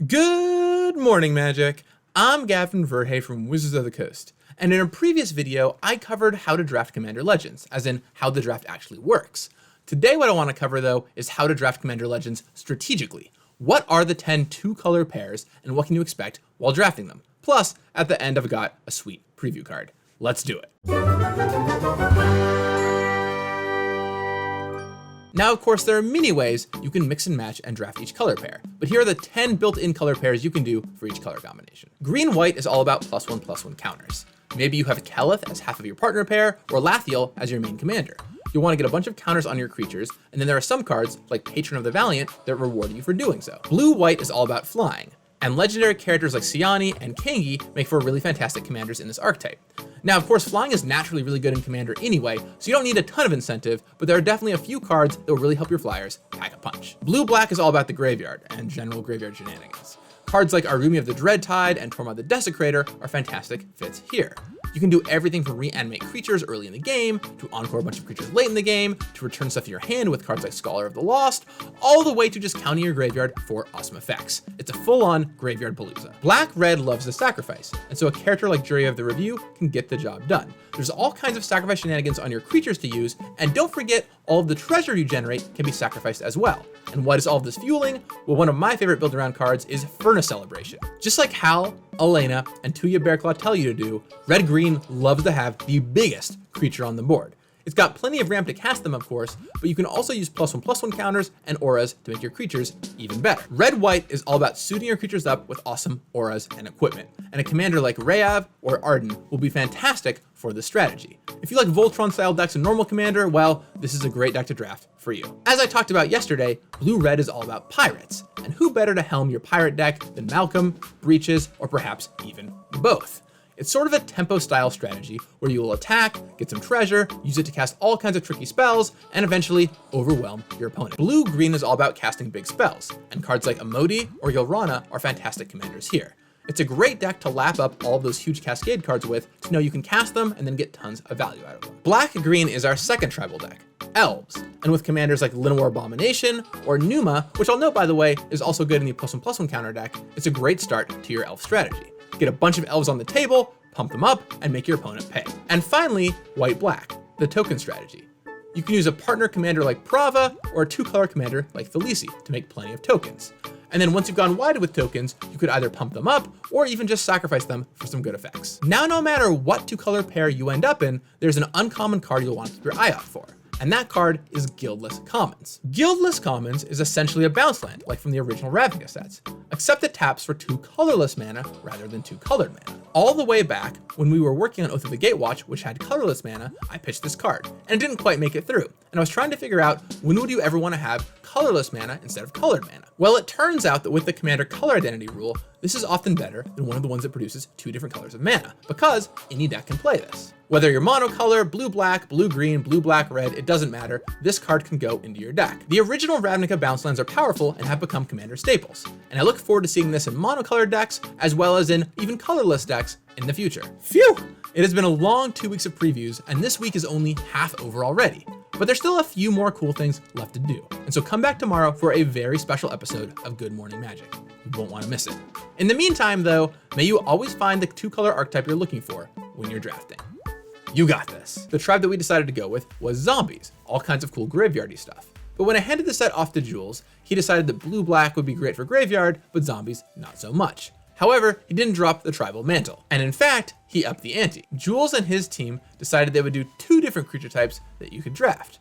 Good morning, Magic. I'm Gavin Verhey from Wizards of the Coast, and in a previous video, I covered how to draft Commander Legends, as in how the draft actually works. Today, what I want to cover, though, is how to draft Commander Legends strategically. What are the 10 two-color pairs, and what can you expect while drafting them? Plus, at the end, I've got a sweet preview card. Let's do it. Now, of course, there are many ways you can mix and match and draft each color pair, but here are the 10 built-in color pairs you can do for each color combination. Green-white is all about +1/+1 counters. Maybe you have Kelith as half of your partner pair, or Lathiel as your main commander. You'll want to get a bunch of counters on your creatures, and then there are some cards, like Patron of the Valiant, that reward you for doing so. Blue-white is all about flying, and legendary characters like Siani and Kangi make for really fantastic commanders in this archetype. Now, of course, flying is naturally really good in Commander anyway, so you don't need a ton of incentive, but there are definitely a few cards that will really help your flyers pack a punch. Blue-black is all about the graveyard and general graveyard shenanigans. Cards like Arumi of the Dreadtide and Tormod the Desecrator are fantastic fits here. You can do everything from reanimate creatures early in the game, to encore a bunch of creatures late in the game, to return stuff to your hand with cards like Scholar of the Lost, all the way to just counting your graveyard for awesome effects. It's a full-on graveyard palooza. Black-red loves the sacrifice, and so a character like Jury of the Review can get the job done. There's all kinds of sacrifice shenanigans on your creatures to use, and don't forget, all of the treasure you generate can be sacrificed as well. And what is all of this fueling? Well, one of my favorite build-around cards is Furnace Celebration. Just like Hal, Elena, and Tuya Bearclaw tell you to do, red-green loves to have the biggest creature on the board. It's got plenty of ramp to cast them, of course, but you can also use +1/+1 counters and auras to make your creatures even better. Red-white is all about suiting your creatures up with awesome auras and equipment, and a commander like Rayav or Arden will be fantastic for this strategy. If you like Voltron-style decks in normal Commander, well, this is a great deck to draft for you. As I talked about yesterday, blue-red is all about pirates, and who better to helm your pirate deck than Malcolm, Breaches, or perhaps even both? It's sort of a tempo-style strategy where you will attack, get some treasure, use it to cast all kinds of tricky spells, and eventually overwhelm your opponent. Blue-green is all about casting big spells, and cards like Emodi or Yolrana are fantastic commanders here. It's a great deck to lap up all of those huge Cascade cards with to know you can cast them and then get tons of value out of them. Black-green is our second tribal deck, Elves, and with commanders like Llanowar Abomination or Numa, which I'll note by the way is also good in the +1/+1 counter deck, it's a great start to your Elf strategy. Get a bunch of elves on the table, pump them up, and make your opponent pay. And finally, white-black, the token strategy. You can use a partner commander like Prava or a two-color commander like Felici to make plenty of tokens. And then once you've gone wide with tokens, you could either pump them up or even just sacrifice them for some good effects. Now, no matter what two-color pair you end up in, there's an uncommon card you'll want to keep your eye out for. And that card is Guildless Commons. Guildless Commons is essentially a bounce land, like from the original Ravnica sets, except it taps for 2 colorless mana rather than 2 colored mana. All the way back, when we were working on Oath of the Gatewatch, which had colorless mana, I pitched this card, and it didn't quite make it through. And I was trying to figure out, when would you ever want to have colorless mana instead of colored mana? Well, it turns out that with the Commander Color Identity rule, this is often better than one of the ones that produces 2 different colors of mana, because any deck can play this. Whether you're monocolor, blue-black, blue-green, blue-black-red, it doesn't matter, this card can go into your deck. The original Ravnica bounce lands are powerful and have become Commander staples, and I look forward to seeing this in monocolored decks, as well as in even colorless decks in the future. Phew! It has been a long 2 weeks of previews, and this week is only half over already. But there's still a few more cool things left to do, and so come back tomorrow for a very special episode of Good Morning Magic. You won't want to miss it. In the meantime, though, may you always find the 2-color archetype you're looking for when you're drafting. You got this. The tribe that we decided to go with was zombies, all kinds of cool graveyardy stuff. But when I handed the set off to Jules, he decided that blue-black would be great for graveyard, but zombies not so much. However, he didn't drop the tribal mantle, and in fact, he upped the ante. Jules and his team decided they would do 2 different creature types that you could draft.